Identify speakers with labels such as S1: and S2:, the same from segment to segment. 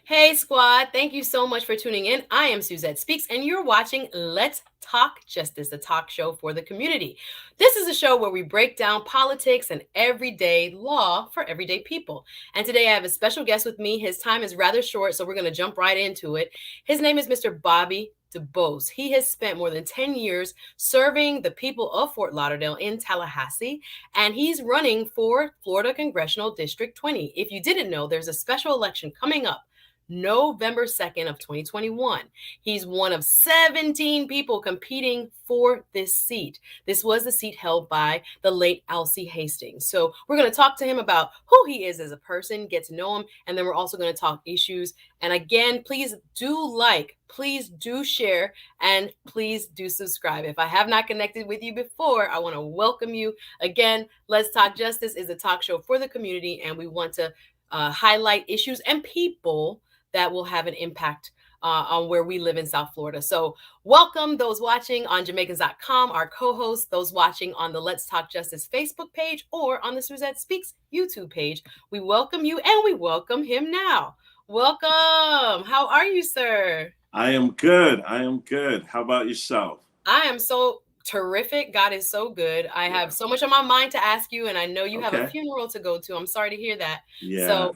S1: Hey, squad. Thank you so much for tuning in. I am Suzette Speaks, and you're watching Let's Talk Justice, a talk show for the community. This is a show where we break down politics and everyday law for everyday people. And today I have a special guest with me. His time is rather short, so we're going to jump right into it. His name is Mr. Bobby Dubose. He has spent more than 10 years serving the people of Fort Lauderdale in Tallahassee, and he's running for Florida Congressional District 20. If you didn't know, there's a special election coming up November 2nd of 2021. He's one of 17 people competing for this seat. This was the seat held by the late Alcee Hastings. So we're going to talk to him about who he is as a person, get to know him, and then we're also going to talk issues. And again, please do share, and please do subscribe. If I have not connected with you before, I want to welcome you. Again, Let's Talk Justice is a talk show for the community, and we want to highlight issues and people that will have an impact on where we live in South Florida. So welcome those watching on Jamaicans.com, our co-hosts, those watching on the Let's Talk Justice Facebook page or on the Suzette Speaks YouTube page. We welcome you and we welcome him now. Welcome. How are you, sir?
S2: I am good. How about yourself?
S1: I am so terrific. God is so good. I have so much on my mind to ask you, and I know you have a funeral to go to. I'm sorry to hear that.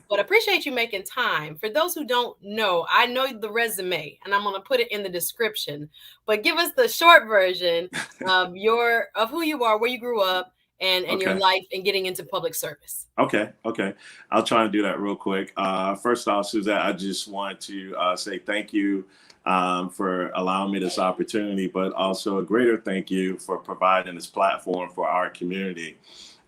S1: But appreciate you making time. For those who don't know, I know the resume, and I'm going to put it in the description. But give us the short version of who you are, where you grew up, and your life, and getting into public service.
S2: Okay. I'll try and do that real quick. First off, Suzette, I just want to say thank you for allowing me this opportunity, but also a greater thank you for providing this platform for our community.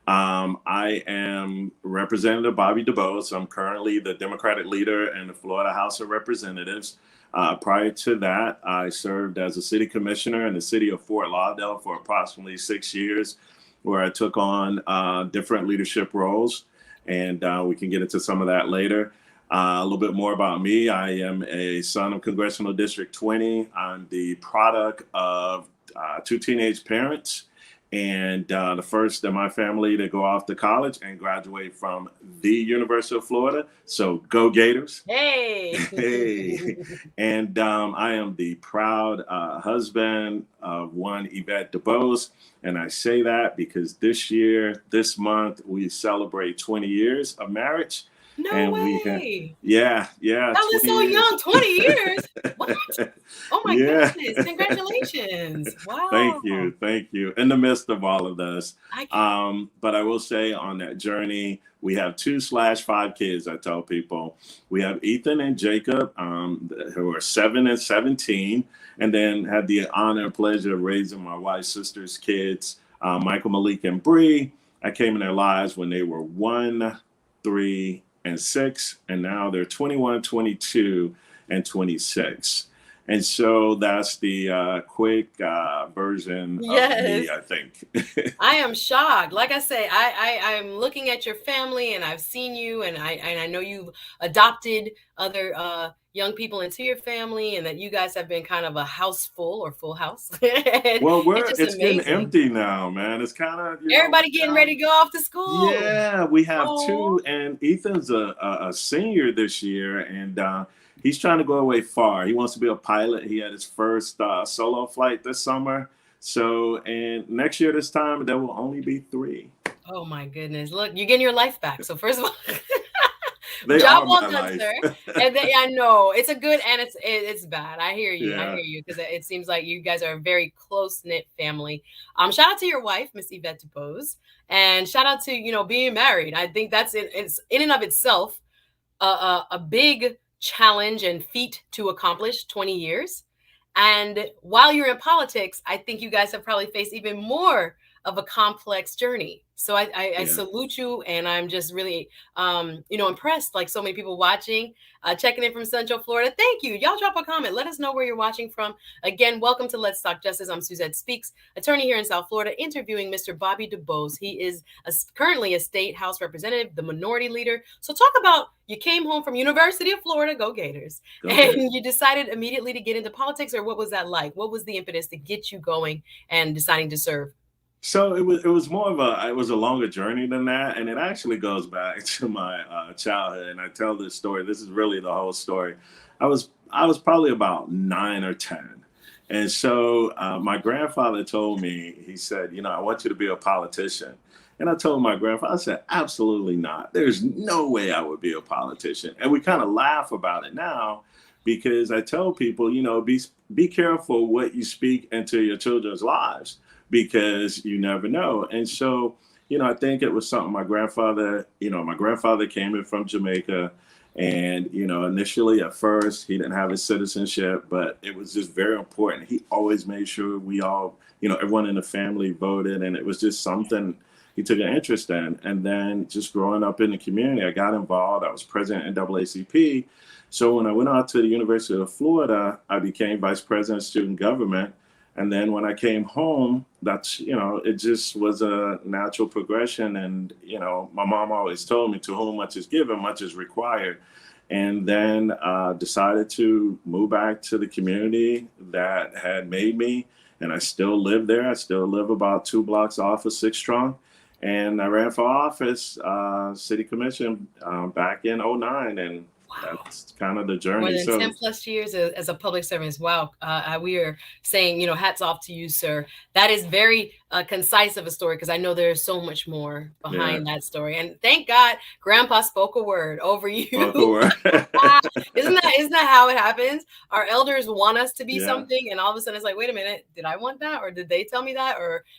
S2: I am Representative Bobby Dubose. I'm currently the Democratic Leader in the Florida House of Representatives. Prior to that, I served as a city commissioner in the City of Fort Lauderdale for approximately 6 years, where I took on different leadership roles, and we can get into some of that later. A little bit more about me. I am a son of Congressional District 20. I'm the product of two teenage parents, and the first in my family to go off to college and graduate from the University of Florida. So go Gators.
S1: Hey.
S2: And I am the proud husband of one Yvette DuBose. And I say that because this month, we celebrate 20 years of marriage.
S1: No way.
S2: Yeah.
S1: That was so young, 20 years. What? Oh my goodness. Congratulations. Wow.
S2: Thank you. In the midst of all of this. But I will say on that journey, we have 2/5 kids, I tell people. We have Ethan and Jacob, who are 7 and 17, and then had the honor and pleasure of raising my wife's sister's kids, Michael, Malik, and Bree. I came in their lives when they were 1, 3, and 6, and now they're 21, 22, and 26. And so that's the quick version of me, I think.
S1: I am shocked. Like I say, I'm looking at your family, and I've seen you, and I know you've adopted other young people into your family, and that you guys have been kind of a house full house.
S2: Well, it's getting empty now, man. It's kind of
S1: everybody getting ready to go off to school.
S2: Yeah, we have 2, and Ethan's a senior this year, and he's trying to go away far. He wants to be a pilot. He had his first solo flight this summer. So, and next year this time, there will only be 3.
S1: Oh my goodness! Look, you're getting your life back. So first of all.
S2: They
S1: job well done, sir. And I know it's a good and it's bad. I hear you. I hear you, because it seems like you guys are a very close-knit family. Shout out to your wife, Miss Yvette DuBose, and shout out to being married. I think that's it's in and of itself a big challenge and feat to accomplish. 20 years, and while you're in politics, I think you guys have probably faced even more of a complex journey. So I salute you, and I'm just really, impressed. Like so many people watching, checking in from Central Florida. Thank you. Y'all drop a comment. Let us know where you're watching from. Again, welcome to Let's Talk Justice. I'm Suzette Speaks, attorney here in South Florida, interviewing Mr. Bobby Dubose. He is currently a state House representative, the minority leader. So talk about, you came home from University of Florida, go Gators, and you decided immediately to get into politics, or what was that like? What was the impetus to get you going and deciding to serve?
S2: So it was more of a longer journey than that, and it actually goes back to my childhood. And I tell this story. This is really the whole story. I was probably about 9 or 10, and so my grandfather told me. He said, I want you to be a politician. And I told my grandfather, I said, absolutely not. There's no way I would be a politician. And we kind of laugh about it now because I tell people, be careful what you speak into your children's lives because you never know. And so, I think it was something my grandfather came in from Jamaica. And, initially at first, he didn't have his citizenship, but it was just very important. He always made sure we all, everyone in the family voted. And it was just something he took an interest in. And then just growing up in the community, I got involved. I was president of NAACP. So when I went out to the University of Florida, I became vice president of student government. And then when I came home, it just was a natural progression. And, my mom always told me to whom much is given, much is required. And then decided to move back to the community that had made me. And I still live there. I still live about 2 blocks off of 6th Strong. And I ran for office, city commission back in '09. And
S1: Wow.
S2: that's kind of the
S1: More
S2: journey.
S1: than
S2: So
S1: 10 plus years as a public servant as well. We are saying, hats off to you, sir. That is very concise of a story because I know there's so much more
S2: yeah,
S1: behind that story. And thank God Grandpa spoke a word over you.
S2: welcome.
S1: Isn't that how it happens? Our elders want us to be
S2: Yeah.
S1: something, and all of a sudden it's like, wait a minute, did I want that, or did they tell me that?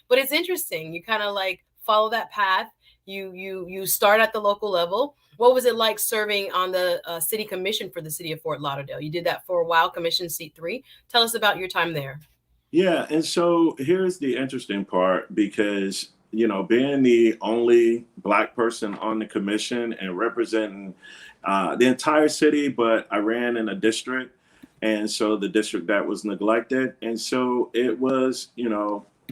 S1: But it's interesting. You kind of like follow that path. You start at the local level. What was it like serving on the city commission for the city of Fort Lauderdale? You did that for a while, commission seat 3. Tell us about your time there.
S2: Yeah, and so here's the interesting part because, being the only Black person on the commission and representing the entire city, but I ran in a district, and so the district that was neglected. And so it was,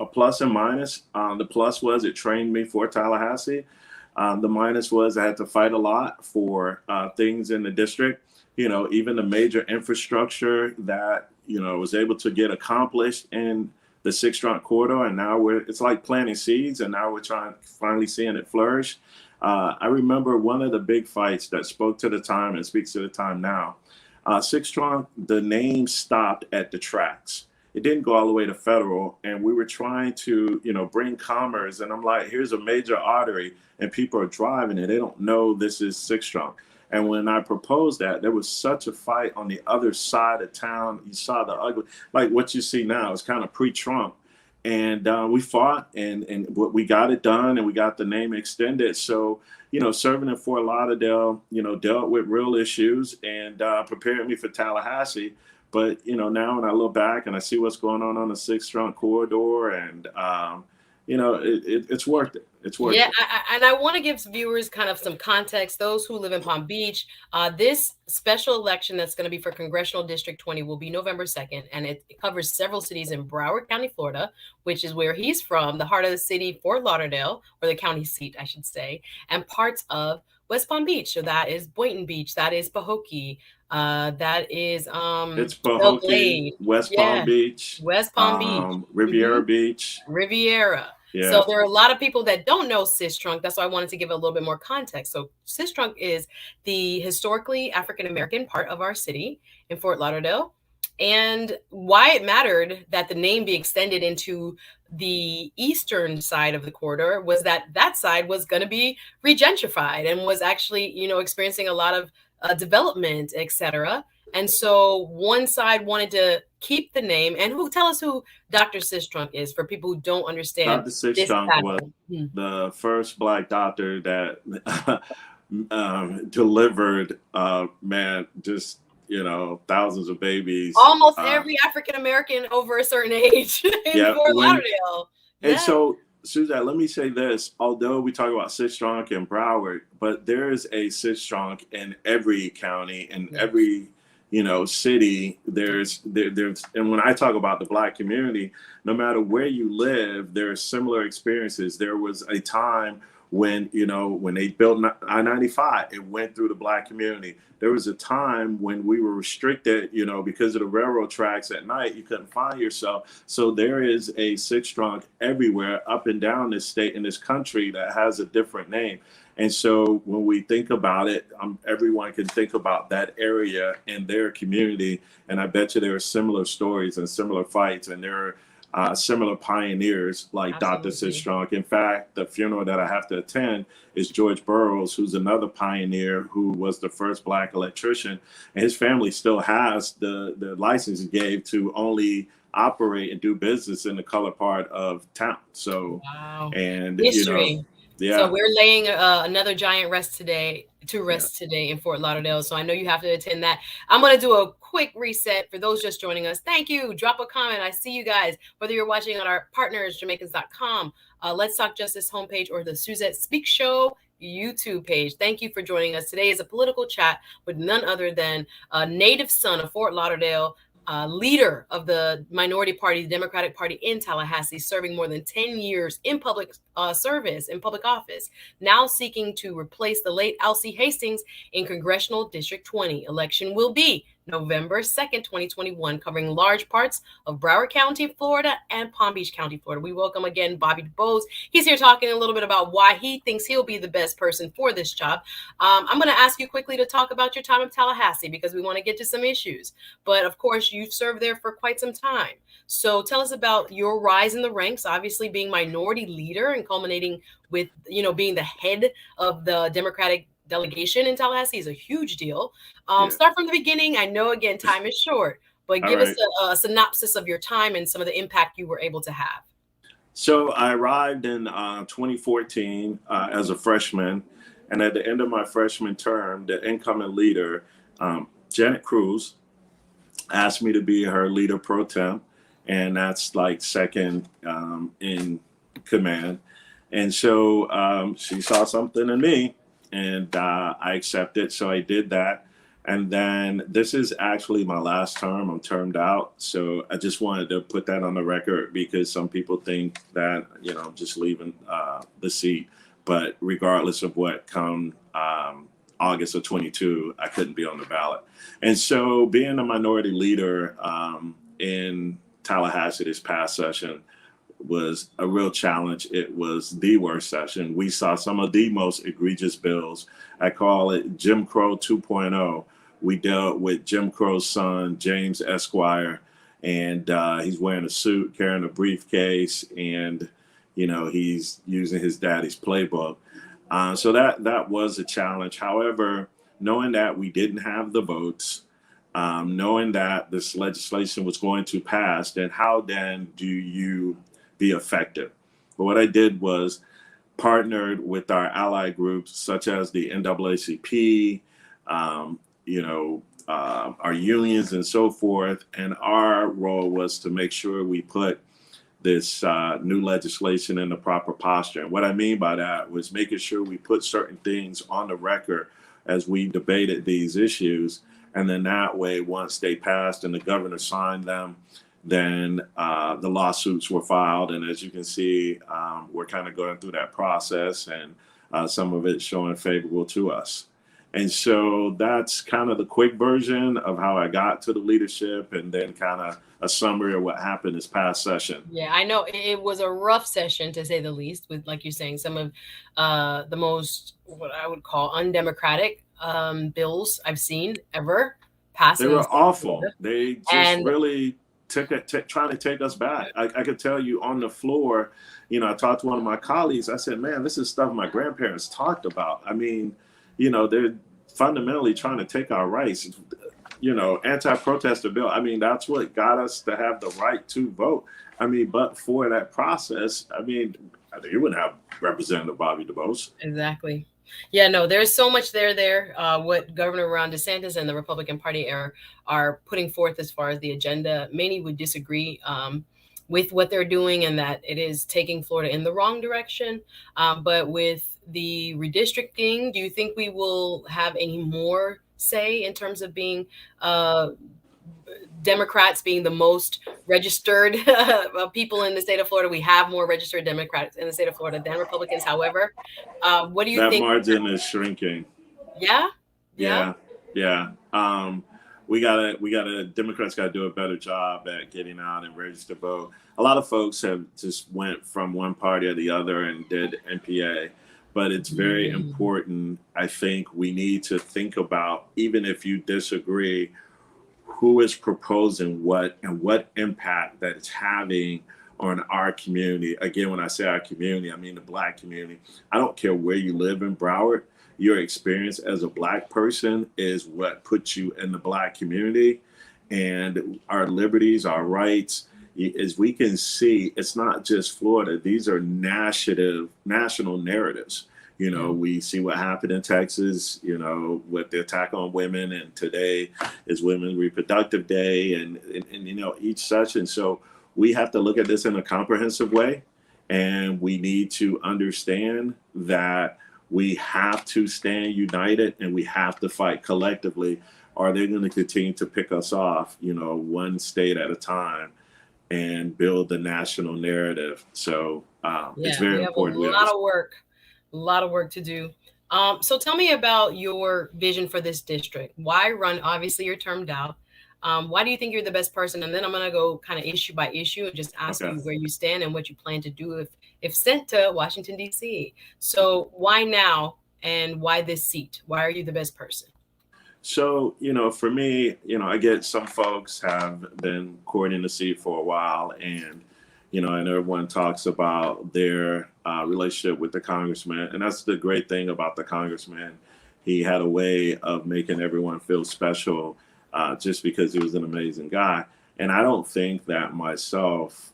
S2: a plus and minus. The plus was it trained me for Tallahassee. The minus was I had to fight a lot for things in the district. Even the major infrastructure that was able to get accomplished in the 6th Strong corridor, and now it's like planting seeds, and now we're finally seeing it flourish. I remember one of the big fights that spoke to the time and speaks to the time now. 6th Strong, the name stopped at the tracks. It didn't go all the way to federal, and we were trying to, bring commerce. And I'm like, here's a major artery, and people are driving, and they don't know this is 6th Strong. And when I proposed that, there was such a fight on the other side of town. You saw the ugly, like what you see now is kind of pre-Trump. And we fought and we got it done and we got the name extended. So, serving in Fort Lauderdale, dealt with real issues and prepared me for Tallahassee. But, now when I look back and I see what's going on the 6th Strong corridor and, it's worth it. It's worth
S1: Yeah,
S2: it.
S1: and I want to give viewers kind of some context. Those who live in Palm Beach, this special election that's going to be for Congressional District 20 will be November 2nd, and it covers several cities in Broward County, Florida, which is where he's from, the heart of the city, Fort Lauderdale, or the county seat, I should say, and parts of West Palm Beach. So that is Boynton Beach, that is Pahokee, that is
S2: It's
S1: Belle
S2: Pahokee,
S1: Glade,
S2: West Palm
S1: yeah,
S2: Beach,
S1: West Palm Beach,
S2: Riviera Beach.
S1: Riviera.
S2: Yeah.
S1: So there are a lot of people that don't know Sistrunk. That's why I wanted to give a little bit more context. So Sistrunk is the historically African-American part of our city in Fort Lauderdale. And why it mattered that the name be extended into the eastern side of the corridor was that that side was going to be regentrified and was actually, experiencing a lot of development, etc. And so one side wanted to keep the name. And tell us who Dr. Sistrunk is for people who don't understand
S2: Dr. Six
S1: this
S2: Chunk was
S1: battle.
S2: the first Black doctor that delivered, thousands of babies.
S1: Almost every African American over a certain age in
S2: Yeah.
S1: Fort Lauderdale.
S2: And
S1: Yeah.
S2: so, Suzette, let me say this. Although we talk about Sistrunk and Broward, but there is a Sistrunk in every county, in
S1: Yes.
S2: every city. There's and when I talk about the Black community, no matter where you live, there are similar experiences. There was a time when they built I-95, it went through the Black community. There was a time when we were restricted, because of the railroad tracks at night, you couldn't find yourself. So there is a six strong everywhere up and down this state in this country that has a different name. And so when we think about it, everyone can think about that area in their community. And I bet you there are similar stories and similar fights, and there are similar pioneers like Dr.
S1: Absolutely.
S2: Sistrunk. In fact, the funeral that I have to attend is George Burroughs, who's another pioneer who was the first Black electrician. And his family still has the license he gave to only operate and do business in the color part of town. So,
S1: Wow.
S2: and,
S1: History.
S2: yeah.
S1: So we're laying another giant rest today
S2: Yeah.
S1: today in Fort Lauderdale. So I know you have to attend that. I'm going to do a quick reset for those just joining us. Thank you. Drop a comment. I see you guys, whether you're watching on our partners, Jamaicans.com, Let's Talk Justice homepage, or the Suzette Speak Show YouTube page. Thank you for joining us. Today is a political chat with none other than a native son of Fort Lauderdale, leader of the minority party, the Democratic Party in Tallahassee, serving more than 10 years in public service, in public office, now seeking to replace the late Alcee Hastings in Congressional District 20. Election will be November 2nd, 2021, covering large parts of Broward County, Florida, and Palm Beach County, Florida. We welcome again Bobby Dubose. He's here talking a little bit about why he thinks he'll be the best person for this job. I'm going to ask you quickly to talk about your time in Tallahassee, because we want to get to some issues. But of course, you've served there for quite some time. So tell us about your rise in the ranks, obviously being minority leader and culminating with, being the head of the Democratic delegation in Tallahassee is a huge deal. Start from the beginning. I know, again, time is short, but give us a synopsis of your time and some of the impact you were able to have.
S2: So I arrived in 2014 as a freshman. And at the end of my freshman term, the incoming leader, Janet Cruz, asked me to be her leader pro temp. And that's like second in command. And so she saw something in me, and I accepted. So I did that. And then this is actually my last term. I'm termed out. So I just wanted to put that on the record, because some people think that, I'm just leaving the seat. But regardless of what come August of 22, I couldn't be on the ballot. And so being a minority leader in Tallahassee this past session was a real challenge. It was the worst session. We saw some of the most egregious bills. I call it Jim Crow 2.0. We dealt with Jim Crow's son, James Esquire, and he's wearing a suit, carrying a briefcase, and he's using his daddy's playbook. So that was a challenge. However, knowing that we didn't have the votes, knowing that this legislation was going to pass, then how then do you be effective? But what I did was partnered with our ally groups, such as the NAACP, our unions and so forth. And our role was to make sure we put this new legislation in the proper posture. And what I mean by that was making sure we put certain things on the record as we debated these issues. And then that way, once they passed and the governor signed them, then the lawsuits were filed. And as you can see, we're kind of going through that process, and some of it showing favorable to us. And so that's kind of the quick version of how I got to the leadership, and then kind of a summary of what happened this past session.
S1: Yeah, I know it was a rough session, to say the least, with, like you're saying, some of the most, what I would call, undemocratic bills I've seen ever pass.
S2: They were awful. They just really trying to take us back. I could tell you on the floor, I talked to one of my colleagues. I said, man, this is stuff my grandparents talked about. I mean, they're fundamentally trying to take our rights. Anti-protester bill. I mean, that's what got us to have the right to vote. I mean, but for that process, I think you wouldn't have Representative Bobby Dubose.
S1: Exactly. Yeah, no, there's so much there. What Governor Ron DeSantis and the Republican Party are putting forth as far as the agenda, many would disagree with what they're doing, and that it is taking Florida in the wrong direction. But with the redistricting, do you think we will have any more say in terms of being Democrats being the most registered people in the state of Florida. We have more registered Democrats in the state of Florida than Republicans. However, what do you
S2: That
S1: think?
S2: margin is shrinking.
S1: Yeah, yeah.
S2: Yeah, yeah. Democrats gotta do a better job at getting out and register vote. A lot of folks have just went from one party or the other and did NPA, but it's very
S1: Mm.
S2: important. I think we need to think about, even if you disagree, who is proposing what and what impact that it's having on our community. Again, when I say our community, I mean the Black community. I don't care where you live in Broward. Your experience as a Black person is what puts you in the Black community, and our liberties, our rights. As we can see, it's not just Florida. These are national narratives. We see what happened in Texas, with the attack on women, and today is Women's Reproductive Day, and each such. And so we have to look at this in a comprehensive way, and we need to understand that we have to stand united and we have to fight collectively, or they're going to continue to pick us off, one state at a time, and build the national narrative. So it's
S1: Yeah,
S2: very
S1: we have a
S2: important.
S1: lot of work to do. So tell me about your vision for this district. Why run? Obviously, you're termed out. Why do you think you're the best person? And then I'm gonna go kind of issue by issue and just ask
S2: Okay.
S1: you where you stand and what you plan to do if sent to Washington D.C. So why now and why this seat? Why are you the best person?
S2: So, for me, I get some folks have been courting the seat for a while, and everyone talks about their relationship with the congressman. And that's the great thing about the congressman. He had a way of making everyone feel special just because he was an amazing guy. And I don't think that myself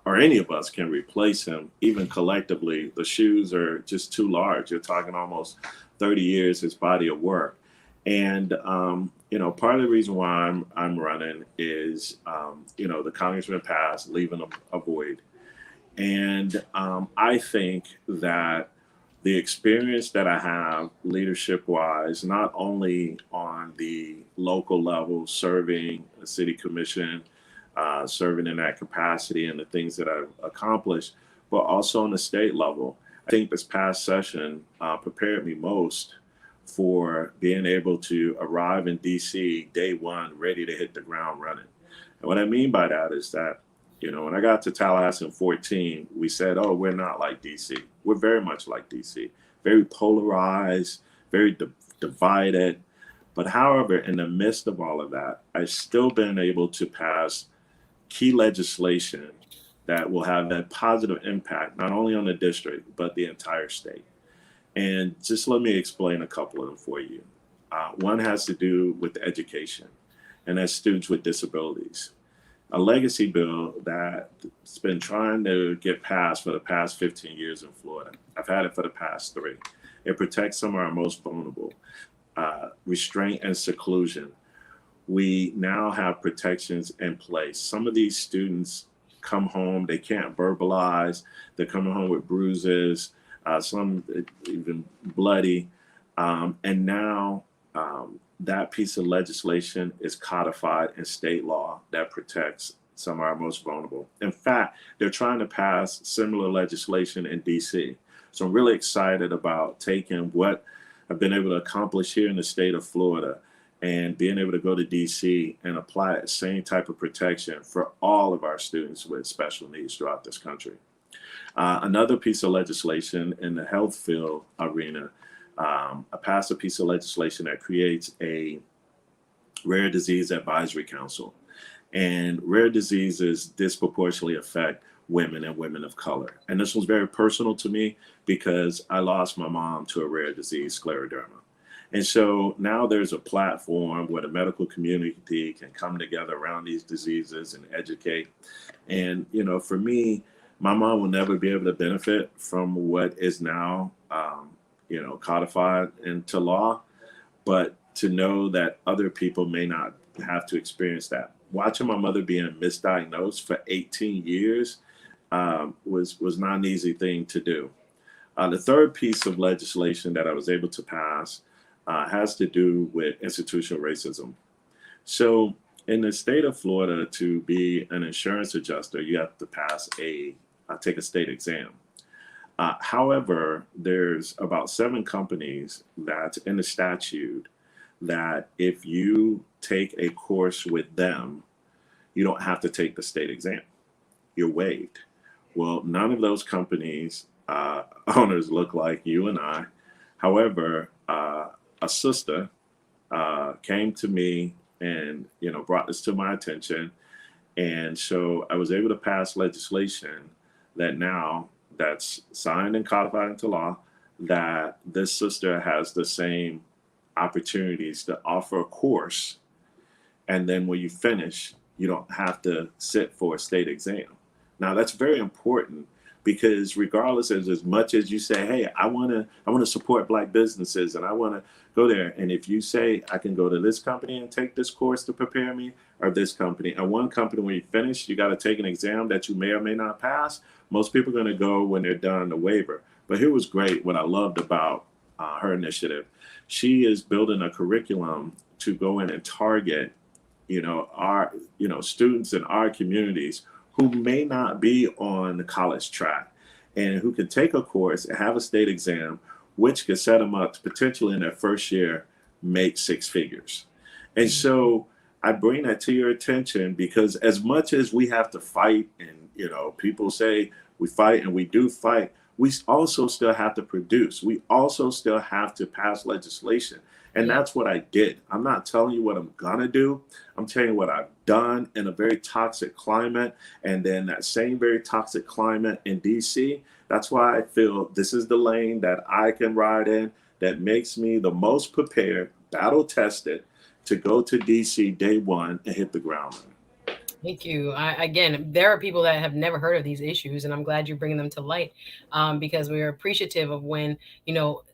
S2: or any of us can replace him, even collectively. The shoes are just too large. You're talking almost 30 years, his body of work. And part of the reason why I'm running is the congressman passed, leaving a void, and I think that the experience that I have leadership wise, not only on the local level, serving the city commission, serving in that capacity, and the things that I've accomplished, but also on the state level. I think this past session prepared me most for being able to arrive in DC day one, ready to hit the ground running. And what I mean by that is that, when I got to Tallahassee in 14, we said, oh, we're not like DC. We're very much like DC, very polarized, very divided. But however, in the midst of all of that, I've still been able to pass key legislation that will have a positive impact, not only on the district, but the entire state. And just let me explain a couple of them for you. One has to do with education, and that's students with disabilities. A legacy bill that's been trying to get passed for the past 15 years in Florida. I've had it for the past 3. It protects some of our most vulnerable. Restraint and seclusion. We now have protections in place. Some of these students come home, they can't verbalize, they're coming home with bruises, some even bloody. And now that piece of legislation is codified in state law that protects some of our most vulnerable. In fact, they're trying to pass similar legislation in DC. So I'm really excited about taking what I've been able to accomplish here in the state of Florida and being able to go to DC and apply that same type of protection for all of our students with special needs throughout this country. Another piece of legislation in the health field arena, I passed a piece of legislation that creates a rare disease advisory council. And rare diseases disproportionately affect women and women of color. And this was very personal to me because I lost my mom to a rare disease, scleroderma. And so now there's a platform where the medical community can come together around these diseases and educate. And, for me, my mom will never be able to benefit from what is now, codified into law, but to know that other people may not have to experience that. Watching my mother being misdiagnosed for 18 years was not an easy thing to do. The third piece of legislation that I was able to pass has to do with institutional racism. So in the state of Florida, to be an insurance adjuster, you have to pass take a state exam. However, there's about 7 companies that's in the statute that if you take a course with them, you don't have to take the state exam. You're waived. Well, none of those companies owners look like you and I. However, a sister came to me and brought this to my attention, and so I was able to pass legislation that now that's signed and codified into law, that this sister has the same opportunities to offer a course, and then when you finish, you don't have to sit for a state exam. Now that's very important, because regardless of as much as you say, hey, I want to support Black businesses and I want to go there, and if you say I can go to this company and take this course to prepare me, or this company, and one company, when you finish, you got to take an exam that you may or may not pass. Most people are going to go when they're done the waiver. But here was great. What I loved about her initiative, she is building a curriculum to go in and target, our, students in our communities who may not be on the college track, and who can take a course and have a state exam, which could set them up to potentially in their first year make 6 figures. And so I bring that to your attention, because as much as we have to fight, and people say we fight, and we do fight, we also still have to produce. We also still have to pass legislation. And that's what I did. I'm not telling you what I'm gonna do. I'm telling you what I've done in a very toxic climate. And then that same very toxic climate in DC, that's why I feel this is the lane that I can ride in, that makes me the most prepared, battle tested, to go to DC day one and hit the ground running.
S1: Thank you. Again, there are people that have never heard of these issues, and I'm glad you're bringing them to light, because we are appreciative of when,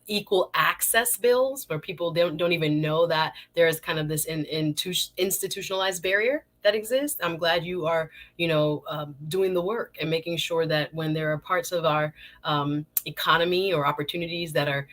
S1: equal access bills, where people don't even know that there is kind of this institutionalized barrier that exists. I'm glad you are, doing the work and making sure that when there are parts of our economy or opportunities that are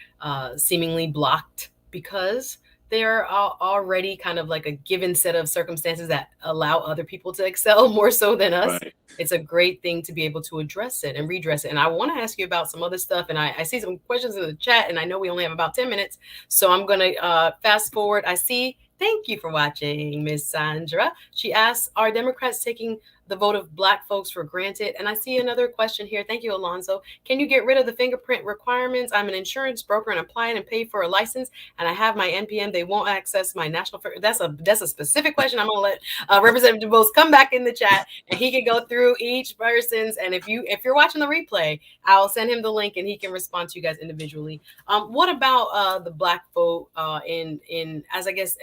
S1: seemingly blocked because they're already kind of like a given set of circumstances that allow other people to excel more so than us.
S2: Right.
S1: It's a great thing to be able to address it and redress it. And I want to ask you about some other stuff. And I see some questions in the chat, and I know we only have about 10 minutes. So I'm going to fast forward. I see. Thank you for watching, Miss Sandra. She asks, are Democrats taking the vote of Black folks for granted? And I see another question here. Thank you, Alonzo. Can you get rid of the fingerprint requirements? I'm an insurance broker and apply and pay for a license, and I have my NPN. They won't access my national. That's a specific question. I'm going to let Representative DuBose come back in the chat, and he can go through each person's. And if you're watching the replay, I'll send him the link, and he can respond to you guys individually. What about the Black vote in as I guess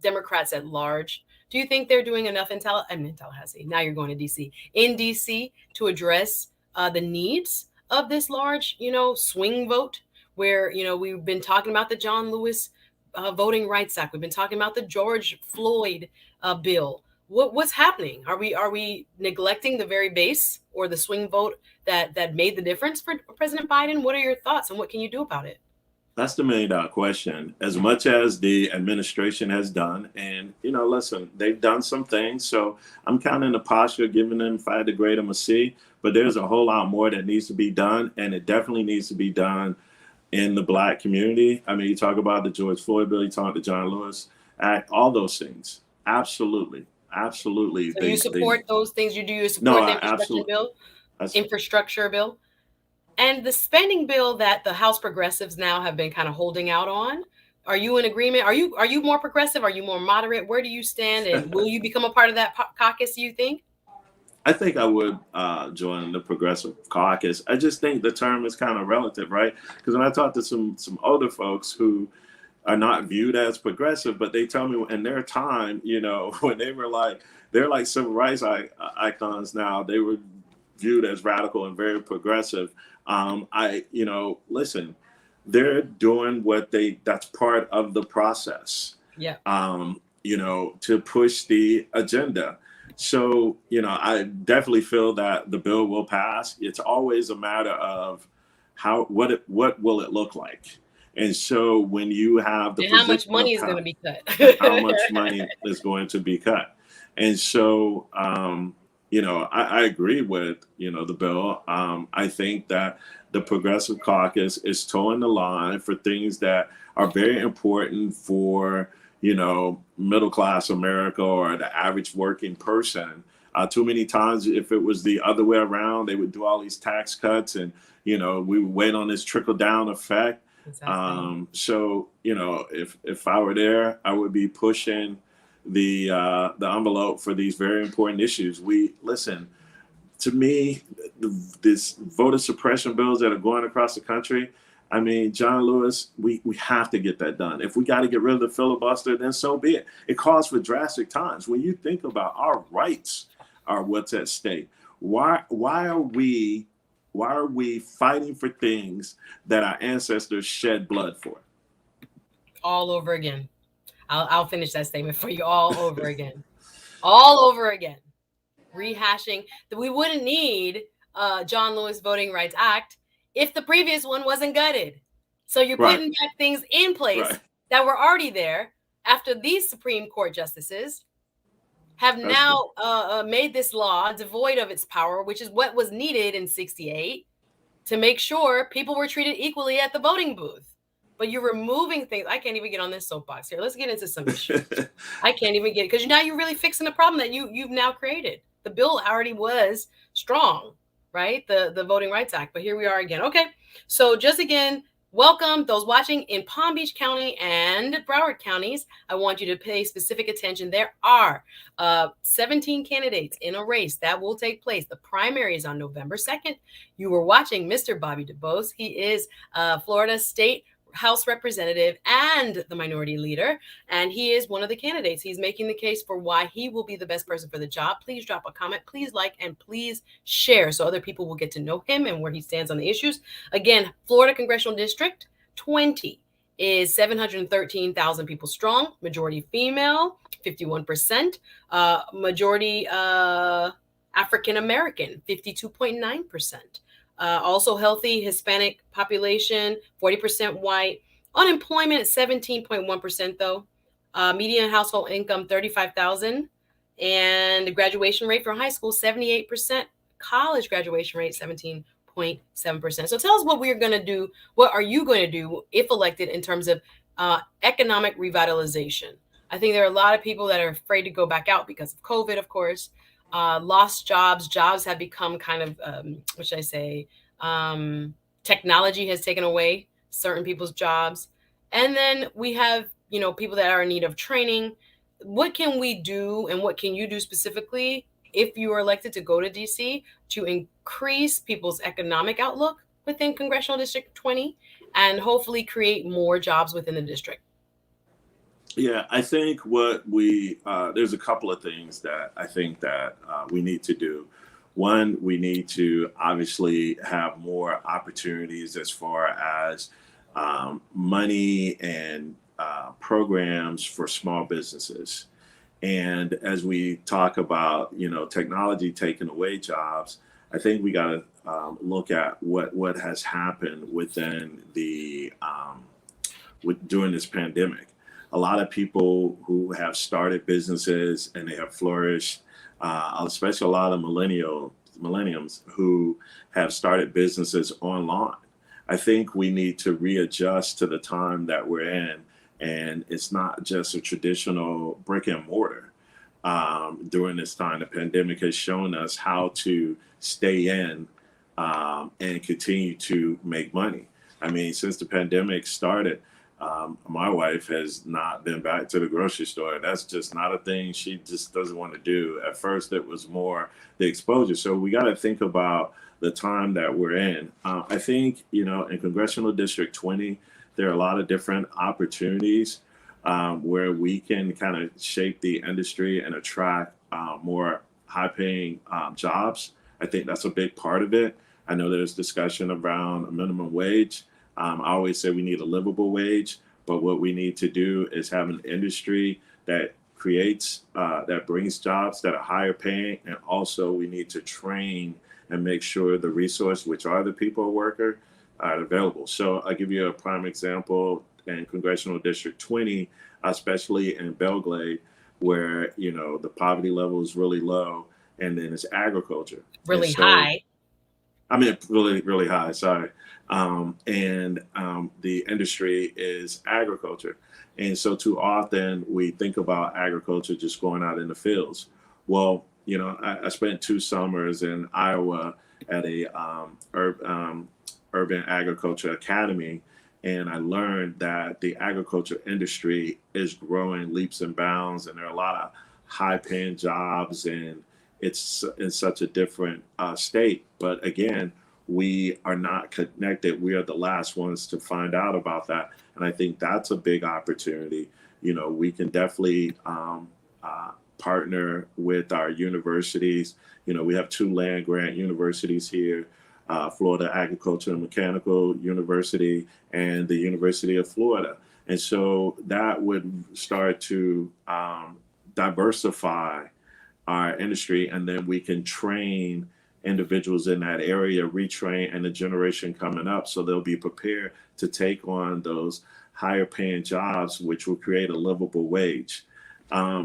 S1: Democrats at large? Do you think they're doing enough in Tallahassee? Now you're going to DC. In DC to address the needs of this large, swing vote, where we've been talking about the John Lewis Voting Rights Act. We've been talking about the George Floyd bill. What's happening? Are we neglecting the very base or the swing vote that made the difference for President Biden? What are your thoughts, and what can you do about it?
S2: That's the $1 million question. As much as the administration has done, and listen, they've done some things. So I'm kind of in the posture of giving them, if I had to grade them, a C. But there's a whole lot more that needs to be done, and it definitely needs to be done in the Black community. I mean, you talk about the George Floyd bill, you talk about the John Lewis Act, all those things. Absolutely.
S1: So you support those things? You support the infrastructure bill? Infrastructure bill? And the spending bill that the House progressives now have been kind of holding out on, are you in agreement? Are you more progressive? Are you more moderate? Where do you stand? And will you become a part of that caucus, do you think?
S2: I think I would join the progressive caucus. I just think the term is kind of relative, right? Because when I talk to some older folks who are not viewed as progressive, but they tell me in their time, when they're like civil rights icons now, they were viewed as radical and very progressive. Listen, they're doing that's part of the process.
S1: Yeah.
S2: To push the agenda. So, I definitely feel that the bill will pass. It's always a matter of what will it look like? And so when you have
S1: how much money is going to be cut?
S2: How much money is going to be cut? And so, I agree with, the bill. I think that the Progressive Caucus is towing the line for things that are very important for, middle class America or the average working person. Too many times, if it was the other way around, they would do all these tax cuts and, we would wait on this trickle down effect.
S1: Exactly.
S2: So, if I were there, I would be pushing the envelope for these very important issues. To me, this voter suppression bills that are going across the country. I mean, John Lewis, we have to get that done. If we got to get rid of the filibuster, then so be it. It calls for drastic times. When you think about our rights are what's at stake. Why are we fighting for things that our ancestors shed blood for?
S1: All over again. I'll finish that statement for you all over again. All over again. Rehashing that we wouldn't need John Lewis Voting Rights Act if the previous one wasn't gutted. So you're
S2: Right.
S1: putting back things in place
S2: Right.
S1: that were already there after these Supreme Court justices have
S2: That's
S1: now made this law devoid of its power, which is what was needed in 68 to make sure people were treated equally at the voting booth. But you're removing things. I can't even get on this soapbox here. Let's get into some issues. I can't even get it because now you're really fixing a problem that you've now created. The bill already was strong, right? The Voting Rights Act. But here we are again. Okay. So just again, welcome those watching in Palm Beach County and Broward counties. I want you to pay specific attention. There are 17 candidates in a race that will take place. The primary is on November 2nd. You were watching Mr. Bobby Dubose. He is Florida State House Representative and the Minority Leader, and he is one of the candidates. He's making the case for why he will be the best person for the job. Please drop a comment, please like, and please share so other people will get to know him and where he stands on the issues. Again, Florida Congressional District 20 is 713,000 people strong, majority female, 51%, majority African American, 52.9%. Also healthy Hispanic population, 40% white. Unemployment 17.1% though. Median household income 35,000, and the graduation rate for high school 78%. College graduation rate 17.7%. So tell us what we're going to do. What are you going to do if elected in terms of economic revitalization? I think there are a lot of people that are afraid to go back out because of COVID, of course. Lost jobs. Jobs have become kind of, what should I say? Technology has taken away certain people's jobs. And then we have, people that are in need of training. What can we do and what can you do specifically if you are elected to go to DC to increase people's economic outlook within Congressional District 20 and hopefully create more jobs within the district?
S2: Yeah, I think there's a couple of things that I think that we need to do. One, we need to obviously have more opportunities as far as money and programs for small businesses. And as we talk about, technology taking away jobs, I think we got to look at what has happened within during this pandemic. A lot of people who have started businesses and they have flourished, especially a lot of millennials who have started businesses online. I think we need to readjust to the time that we're in, and it's not just a traditional brick and mortar. During this time, the pandemic has shown us how to stay in and continue to make money. I mean, since the pandemic started, my wife has not been back to the grocery store. That's just not a thing she just doesn't want to do. At first, it was more the exposure. So we got to think about the time that we're in. I think, in Congressional District 20, there are a lot of different opportunities where we can kind of shape the industry and attract more high-paying jobs. I think that's a big part of it. I know there's discussion around a minimum wage. I always say we need a livable wage, but what we need to do is have an industry that creates, that brings jobs that are higher paying, and also we need to train and make sure the resource, which are the people worker, are available. So I'll give you a prime example in Congressional District 20, especially in Belgrade. where, the poverty level is really low, and then it's agriculture. And
S1: Really
S2: so,
S1: high.
S2: I mean, really, really high, sorry. And the industry is agriculture. And so too often we think about agriculture just going out in the fields. Well, I spent 2 summers in Iowa at a urban agriculture academy, and I learned that the agriculture industry is growing leaps and bounds, and there are a lot of high-paying jobs, and it's in such a different state. But again, we are not connected. We are the last ones to find out about that, and I think that's a big opportunity. We can definitely partner with our universities. We have 2 land grant universities here, Florida Agriculture and Mechanical University and the University of Florida. And so that would start to diversify our industry, and then we can train individuals in that area, retrain, and the generation coming up, so they'll be prepared to take on those higher paying jobs, which will create a livable wage.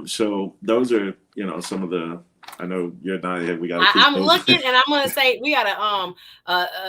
S2: So those are, some of the. I know you're not here. We got to keep
S1: I'm
S2: moving.
S1: looking, and I'm gonna say we gotta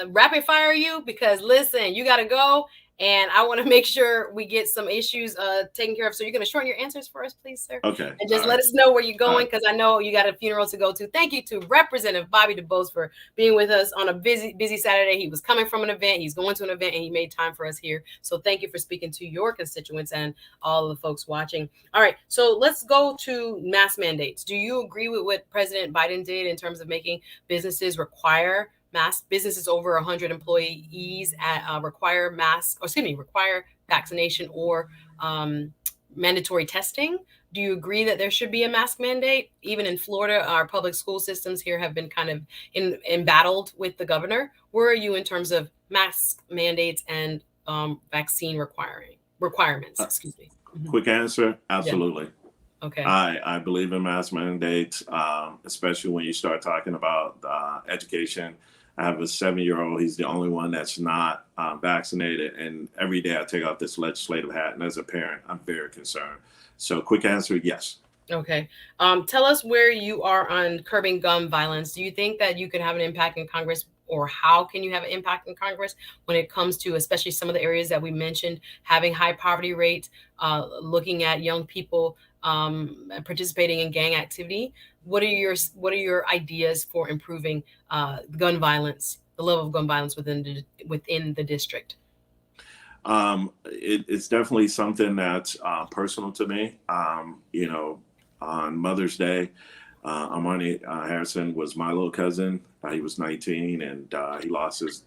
S1: rapid fire you, because listen, you gotta go, and I want to make sure we get some issues taken care of. So you're gonna shorten your answers for us, please, sir.
S2: Okay.
S1: And just let us know where you're going, because I know you got a funeral to go to. Thank you to Representative Bobby Dubose for being with us on a busy Saturday. He was coming from an event, he's going to an event, and he made time for us here. So thank you for speaking to your constituents and all of the folks watching. All right, so let's go to mask mandates. Do you agree with what President Biden did in terms of making businesses require mask? Businesses over 100 employees require vaccination or mandatory testing. Do you agree that there should be a mask mandate? Even in Florida, our public school systems here have been kind of embattled with the governor. Where are you in terms of mask mandates and vaccine requirements? Excuse me.
S2: Quick answer: absolutely.
S1: Yeah. Okay.
S2: I believe in mask mandates, especially when you start talking about education. I have a 7-year-old. He's the only one that's not vaccinated. And every day I take off this legislative hat. And as a parent, I'm very concerned. So quick answer, yes.
S1: Okay. Tell us where you are on curbing gun violence. Do you think that you could have an impact in Congress, or how can you have an impact in Congress when it comes to especially some of the areas that we mentioned, having high poverty rates, looking at young people participating in gang activity? What are your ideas for improving gun violence, the level of gun violence within the district?
S2: It's definitely something that's personal to me. On Mother's Day, Armani Harrison was my little cousin. He was 19, and he lost his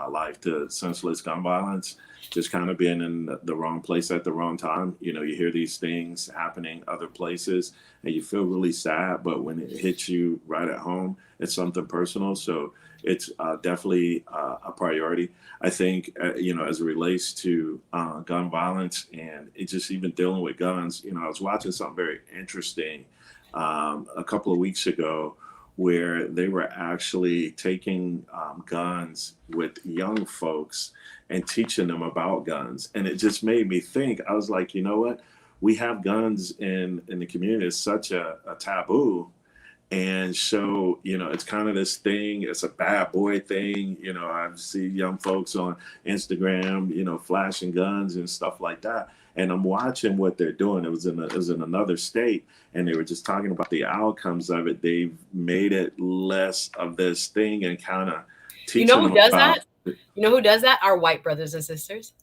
S2: life to senseless gun violence, just kind of being in the wrong place at the wrong time. You hear these things happening other places, and you feel really sad, but when it hits you right at home, it's something personal. So it's definitely a priority. I think, as it relates to gun violence, and it's just even dealing with guns, I was watching something very interesting a couple of weeks ago, where they were actually taking guns with young folks and teaching them about guns. And it just made me think. I was like, you know what? We have guns in the community. It's such a taboo. And so, it's kind of this thing. It's a bad boy thing. I see young folks on Instagram, flashing guns and stuff like that. And I'm watching what they're doing. It was in another state, and they were just talking about the outcomes of it. They've made it less of this thing and kind of teaching them
S1: who does that? You know who does that? Our white brothers and sisters.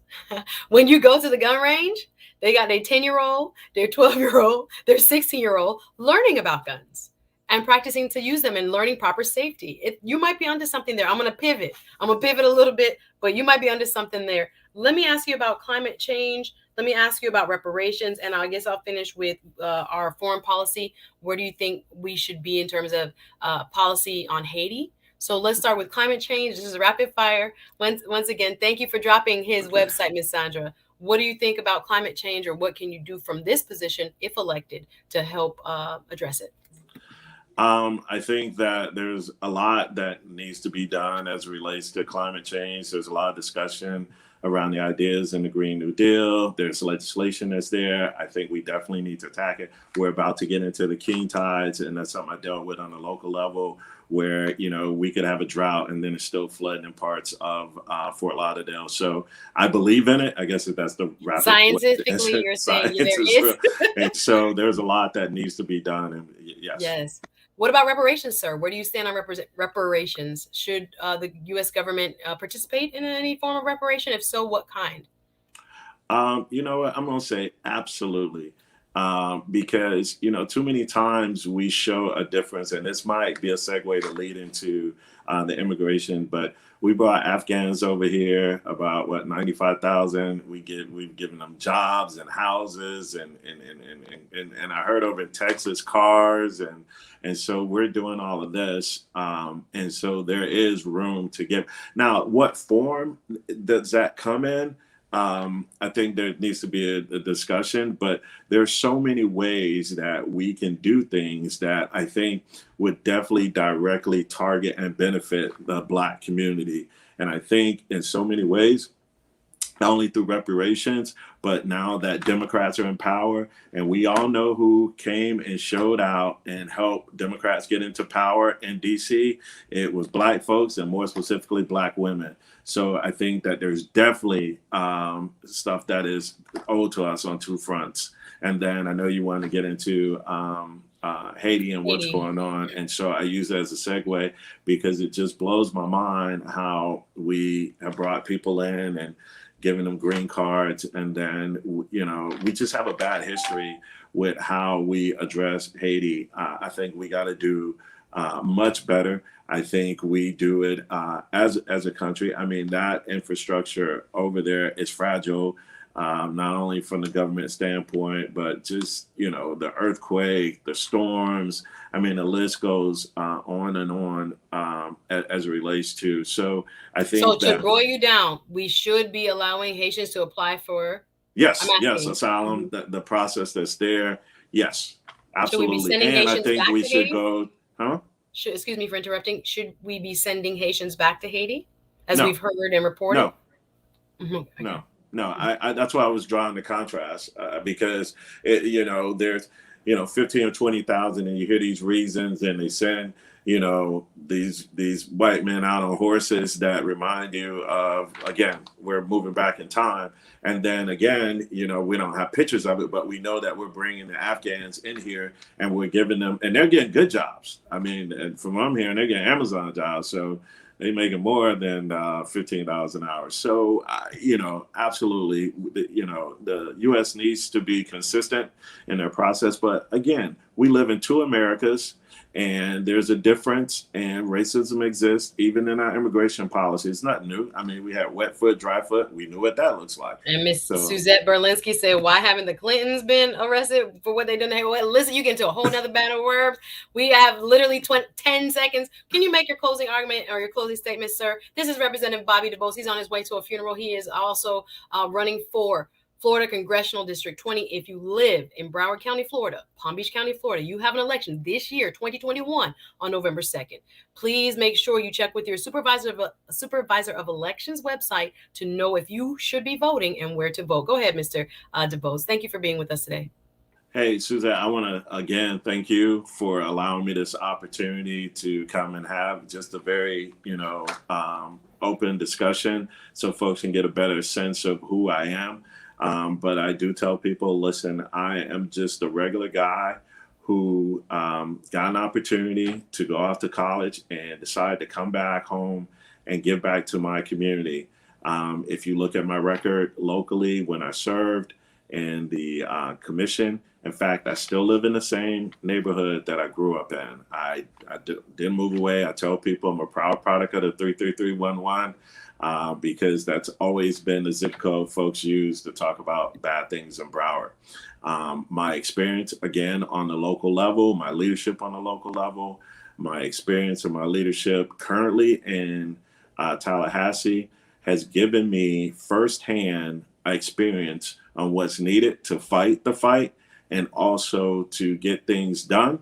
S1: When you go to the gun range, they got their 10-year-old, their 12-year-old, their 16-year-old learning about guns and practicing to use them and learning proper safety. You might be onto something there. I'm going to pivot a little bit, but you might be onto something there. Let me ask you about climate change. Let me ask you about reparations, and I guess I'll finish with our foreign policy. Where do you think we should be in terms of policy on Haiti? So let's start with climate change. This is rapid fire. Once again, thank you for dropping his website, Ms. Sandra. What do you think about climate change, or what can you do from this position, if elected, to help address it?
S2: I think that there's a lot that needs to be done as it relates to climate change. There's a lot of discussion around the ideas in the Green New Deal. There's legislation that's there. I think we definitely need to attack it. We're about to get into the king tides, and that's something I dealt with on the local level, where we could have a drought and then it's still flooding in parts of Fort Lauderdale. So I believe in it. I guess if that's the rapid
S1: Scientifically, you're saying there is.
S2: And so there's a lot that needs to be done. And
S1: yes. What about reparations, sir? Where do you stand on reparations? Should the U.S. government participate in any form of reparation? If so, what kind?
S2: You know what? I'm going to say absolutely. Because, too many times we show a difference, and this might be a segue to lead into the immigration, but we brought Afghans over here, about 95,000. We've given them jobs and houses, and I heard over in Texas, cars, and so we're doing all of this, and so there is room to give. Now, what form does that come in? I think there needs to be a discussion, but there's so many ways that we can do things that I think would definitely directly target and benefit the Black community. And I think in so many ways, not only through reparations, but now that Democrats are in power, and we all know who came and showed out and helped Democrats get into power in DC, it was Black folks, and more specifically Black women. So I think that there's definitely stuff that is owed to us on two fronts. And then I know you want to get into Haiti and what's going on. And so I use that as a segue because it just blows my mind how we have brought people in and giving them green cards. And then, we just have a bad history with how we address Haiti. I think we got to do much better. I think we do it as a country. I mean, that infrastructure over there is fragile, not only from the government standpoint, but just, the earthquake, the storms. I mean, the list goes on and on as it relates to. So I think
S1: to boil you down, we should be allowing Haitians to apply for.
S2: Yes, asylum, the process that's there. Yes, absolutely. And Haitians I think we should go,
S1: excuse me for interrupting. Should we be sending Haitians back to Haiti, as we've heard and reported?
S2: No. Mm-hmm. No. I that's why I was drawing the contrast because there's 15 or 20,000, and you hear these reasons, and they send these white men out on horses that remind you of, again, we're moving back in time. And then again, we don't have pictures of it, but we know that we're bringing the Afghans in here and we're giving them, and they're getting good jobs. I mean, and from what I'm hearing, they're getting Amazon jobs. So they're making more than $15 an hour. So, absolutely, the U.S. needs to be consistent in their process. But again, we live in two Americas. And there's a difference, and racism exists even in our immigration policy. It's not new. I mean, we had wet foot, dry foot. We knew what that looks like.
S1: And Miss Suzette Berlinski said, why haven't the Clintons been arrested for what they done? Well, listen, you get into a whole nother band of words. We have literally 10 seconds. Can you make your closing argument or your closing statement, sir? This is Representative Bobby Dubose. He's on his way to a funeral. He is also running for Florida Congressional District 20. If you live in Broward County, Florida, Palm Beach County, Florida, you have an election this year, 2021, on November 2nd. Please make sure you check with your supervisor of elections website to know if you should be voting and where to vote. Go ahead, Mr. DuBose. Thank you for being with us today.
S2: Hey, Suzette, I want to, again, thank you for allowing me this opportunity to come and have just a very, open discussion so folks can get a better sense of who I am. But I do tell people, listen, I am just a regular guy who got an opportunity to go off to college and decided to come back home and give back to my community. If you look at my record locally when I served in the commission, in fact, I still live in the same neighborhood that I grew up in. I didn't move away. I tell people I'm a proud product of the 33311. Because that's always been the zip code folks use to talk about bad things in Broward. My experience, again, on the local level, my leadership on the local level, my experience and my leadership currently in Tallahassee has given me firsthand experience on what's needed to fight the fight and also to get things done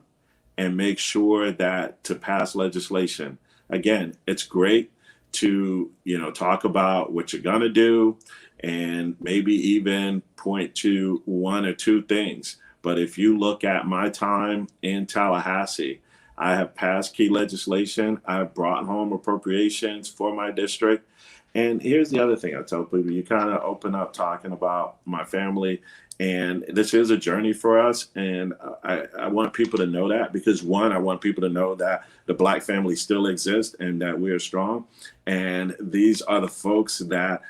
S2: and make sure that to pass legislation. Again, it's great to, talk about what you're going to do and maybe even point to one or two things. But if you look at my time in Tallahassee, I have passed key legislation. I have brought home appropriations for my district. And here's the other thing I tell people: you kind of open up talking about my family, and this is a journey for us. And I want people to know that, because one, I want people to know that the Black family still exists and that we are strong. And these are the folks that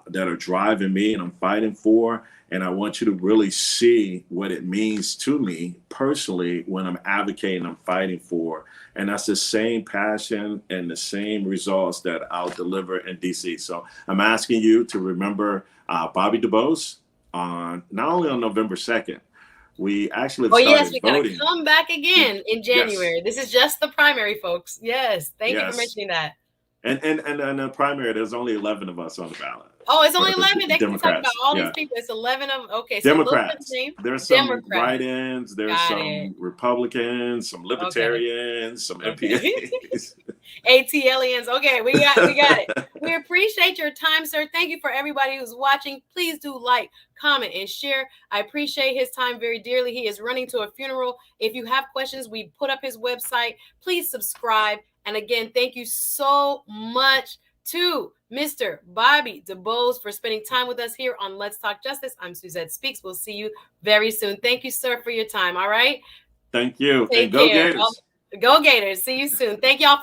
S2: that are driving me and I'm fighting for. And I want you to really see what it means to me personally when I'm advocating, I'm fighting for. And that's the same passion and the same results that I'll deliver in DC. So I'm asking you to remember Bobby Dubose on not only on November 2nd. We actually started
S1: yes, we
S2: voting.
S1: gotta come back again in January. Yes. This is just the primary, folks. Yes, thank you for mentioning that.
S2: And the primary, there's only 11 of us on the ballot.
S1: Oh, it's only 11. They can talk about all these people. It's 11 of them. Okay,
S2: so Democrats. There's some write-ins. There's some Republicans, some Libertarians, some MPAs,
S1: ATLians. Okay, we got it. We appreciate your time, sir. Thank you for everybody who's watching. Please do like, comment, and share. I appreciate his time very dearly. He is running to a funeral. If you have questions, we put up his website. Please subscribe. And again, thank you so much to Mr. Bobby Dubose for spending time with us here on Let's Talk Justice. I'm Suzette Speaks. We'll see you very soon. Thank you, sir, for your time. All right.
S2: Thank you. And go Gators.
S1: Go Gators. See you soon. Thank y'all for